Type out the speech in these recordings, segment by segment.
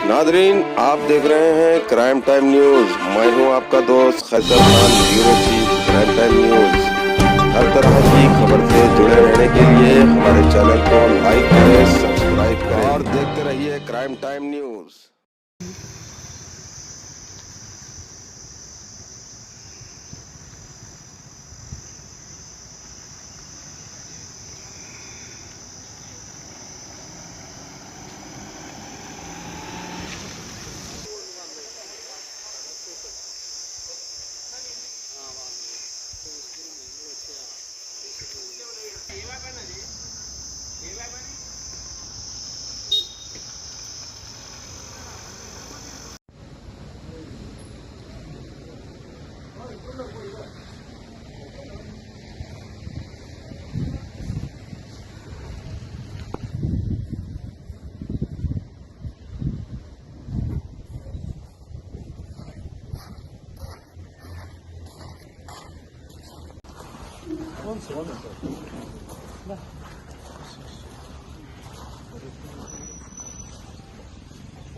Nadreen, आप देख रहे हैं क्राइम टाइम न्यूज। मैं हूं आपका दोस्त Qaiser Khan, bureau chief crime time news. हर तरह की खबर से जुड़े रहने के लिए हमारे चैनल को लाइक करें, सब्सक्राइब करें और देखते रहिए क्राइम टाइम न्यूज।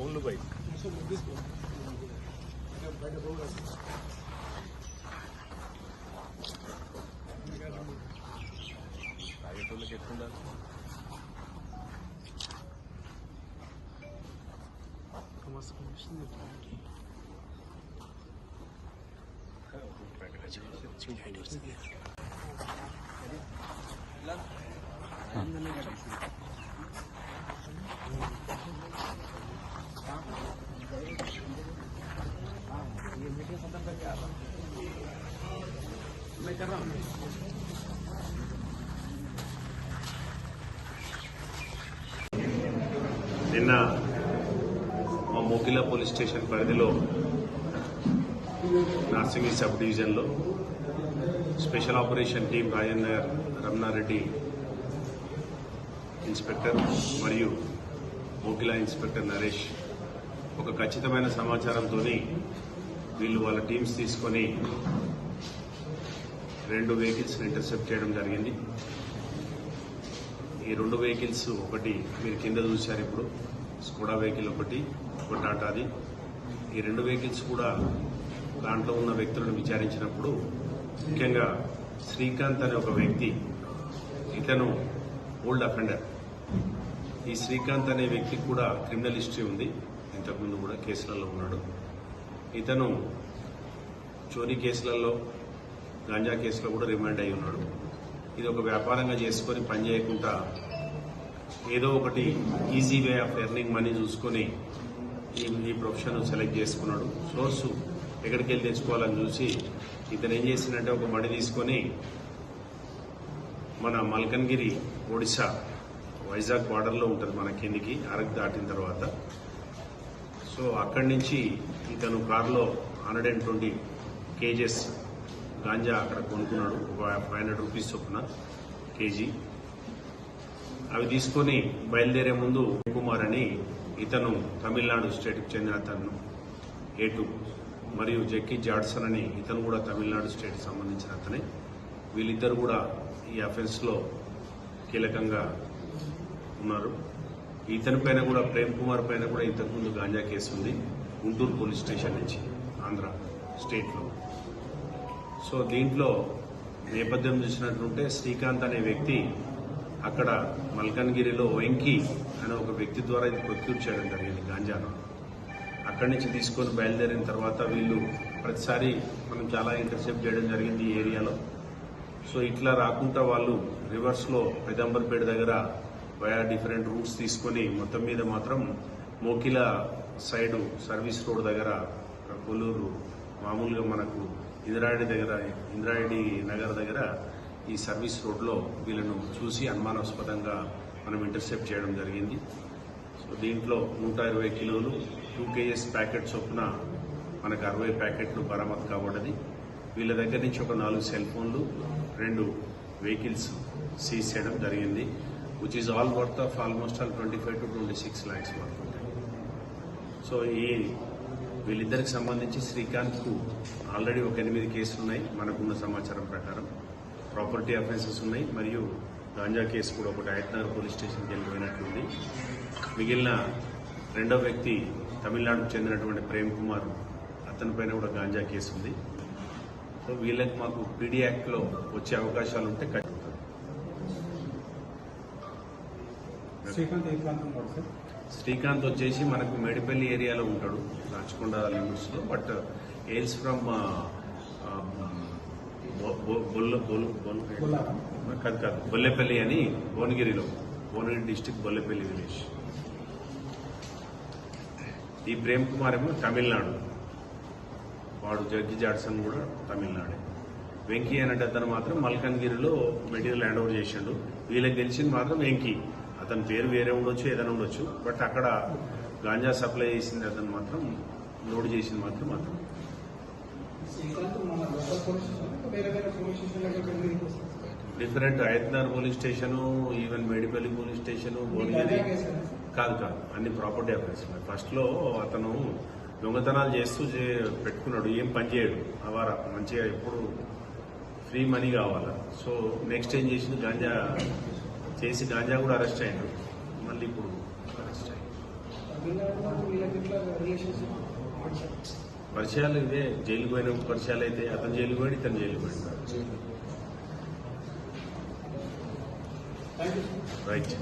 ఓన్లు బై తాగేటోళ్ళకి ఎక్కువ నిన్న మా మోకిలా పోలీస్ స్టేషన్ పరిధిలో నార్సింగి సబ్ డివిజన్లో special operation team Rajender Ramanareddy inspector మరియు మోకిలా ఇన్స్పెక్టర్ నరేష్ ఒక ఖచ్చితమైన సమాచారంతో వీళ్ళు వాళ్ళ టీమ్స్ తీసుకొని 2 వెహికల్స్ ఇంటర్సెప్ట్ చేయడం జరిగింది. ఈ 2 వెహికల్స్, ఒకటి మీరు కింద చూశారు ఇప్పుడు, స్కోడా వెహికల్ ఒకటి, ఒక టాటాది. ఈ 2 వెహికల్స్ కూడా దాంట్లో ఉన్న వ్యక్తులను విచారించినప్పుడు ముఖ్యంగా శ్రీకాంత్ అనే ఒక వ్యక్తి, ఇతను ఓల్డ్ అఫెండర్. ఈ శ్రీకాంత్ అనే వ్యక్తికి కూడా క్రిమినల్ హిస్టరీ ఉంది, ఇంతకుముందు కూడా కేసులలో ఉన్నాడు. ఇతను చోరీ కేసులలో, గాంజా కేసులో కూడా రిమాండ్ అయి ఉన్నాడు. ఇది ఒక వ్యాపారంగా చేసుకొని పని చేయకుండా ఏదో ఒకటి easy way of earning money చూసుకొని ఈ ప్రొఫెషన్ సెలెక్ట్ చేసుకున్నాడు. సోర్సు ఎక్కడికి వెళ్ళి తెచ్చుకోవాలని చూసి ఇతను ఏం చేసిందంటే ఒక బండి తీసుకొని మన మల్కన్గిరి, ఒడిశా, వైజాగ్ బార్డర్లో ఉంటుంది మన కిందికి, అరకు దాటిన తర్వాత. సో అక్కడి నుంచి ఇతను కారులో 120 కేజెస్ గాంజా అక్కడ కొనుక్కున్నాడు, 500 రూపీస్ చొప్పున కేజీ. అవి తీసుకొని బయలుదేరే ముందు కుమార్ అని ఇతను తమిళనాడు స్టేట్కి చెందిన అతను A2, మరియు జక్కీ జాడ్సన్ అని ఇతను కూడా తమిళనాడు స్టేట్కి సంబంధించిన అతనే. వీళ్ళిద్దరు కూడా ఈ అఫెన్స్లో కీలకంగా ఉన్నారు. ఇతని పైన కూడా, ప్రేమ్ కుమార్ పైన కూడా ఇంతకుముందు గాంజా కేసు ఉంది గుంటూరు పోలీస్ స్టేషన్ నుంచి, ఆంధ్ర స్టేట్లో. సో దీంట్లో నేపథ్యం చూసినట్టుంటే శ్రీకాంత్ అనే వ్యక్తి అక్కడ మల్కన్గిరిలో వెంకీ అనే ఒక వ్యక్తి ద్వారా ఇది ప్రొక్యూర్ చేయడం జరిగింది గాంజాను. అక్కడి నుంచి తీసుకొని బయలుదేరిన తర్వాత వీళ్ళు ప్రతిసారి మనం చాలా ఇంటర్సెప్ట్ చేయడం జరిగింది ఈ ఏరియాలో. సో ఇట్లా రాకుండా వాళ్ళు రివర్స్లో పెదంబర్పేట దగ్గర వయా డిఫరెంట్ రూట్స్ తీసుకొని మొత్తం మీద మాత్రం మోకిలా సైడు సర్వీస్ రోడ్ దగ్గర, కొల్లూరు మామూలుగా మనకు ఇంద్రారెడ్డి నగర్ దగ్గర ఈ సర్వీస్ రోడ్లో వీళ్ళను చూసి అనుమానాస్పదంగా మనం ఇంటర్సెప్ట్ చేయడం జరిగింది. సో దీంట్లో 120 కిలోలు 2 కేజెస్ ప్యాకెట్ చొప్పున మనకు 60 ప్యాకెట్లు బరామత్ కాబడ్డది. వీళ్ళ దగ్గర నుంచి ఒక 4 సెల్ ఫోన్లు, 2 వెహికల్స్ సీజ్ చేయడం జరిగింది. Which is all worth of almost 25 to 26 lakhs worth ఉంటాయి. సో ఈ వీళ్ళిద్దరికి సంబంధించి శ్రీకాంత్కు ఆల్రెడీ ఒక 8 కేసులు ఉన్నాయి మనకున్న సమాచారం ప్రకారం. ప్రాపర్టీ అఫెన్సెస్ ఉన్నాయి, మరియు గాంజా కేసు కూడా ఒకటి హైదరాబాద్ పోలీస్ స్టేషన్కి వెళ్ళిపోయినట్లుంది. మిగిలిన రెండో వ్యక్తి తమిళనాడుకు చెందినటువంటి ప్రేమ్ కుమార్ అతని పైన కూడా గాంజా కేసు ఉంది. సో వీళ్ళకి మాకు పీడీ యాక్ట్లో వచ్చే అవకాశాలు ఉంటే ఖచ్చితంగా. శ్రీకాంత్ ఏ ప్రాంతం వాడు సార్? శ్రీకాంత్ వచ్చేసి మనకు మేడిపల్లి ఏరియాలో ఉంటాడు, రాచకొండ లిమిట్స్లో. బట్ ఎయిల్స్ ఫ్రమ్ కాదు బొల్లెపల్లి అని భువనగిరిలో, భువనగిరి డిస్టిక్ బొల్లెపల్లి విలేజ్. ఈ ప్రేమ్ కుమార్ ఏమో తమిళనాడు, వాడు జడ్జి జాడ్సన్ కూడా తమిళనాడే. వెంకీ అనే అతను మాత్రం మల్కన్గిరిలో మెటీరియల్ హ్యాండ్ ఓవర్ చేసిండు. వీళ్ళకి తెలిసింది మాత్రం వెంకీ, అతని పేరు వేరే ఉండొచ్చు, ఏదైనా ఉండొచ్చు. బట్ అక్కడ గాంజా సప్లై చేసింది అతను మాత్రం, లోడ్ చేసింది మాత్రం అతను. శ్రీకాంత్ మన లోకల్ పోలీస్ స్టేషన్ వేరే వేరే పోలీస్ స్టేషన్లకు డిఫరెంట్ ఆయత్నార్ police station, even Medipalli police station, Bhuvanagiri కాదు అన్ని ప్రాపర్టీ అఫైర్స్. ఫస్ట్ లో అతను దొంగతనాలు చేస్తూ పెట్టుకున్నాడు, ఏం పని చేయడు, అవారా మంచిగా ఎప్పుడు ఫ్రీ మనీ కావాలా. సో నెక్స్ట్ ఏం చేసింది, గాంజా చేసి గాంజా కూడా అరెస్ట్ అయ్యాడు. మళ్ళీ ఇప్పుడు అరెస్ట్ అయ్యాడు. పరిచయాలు ఇవే, జైలు పోయిన పరిచయాలు అయితే అతను జైలు పోయాడు, ఇతను జైలు పోయాడు. రైట్.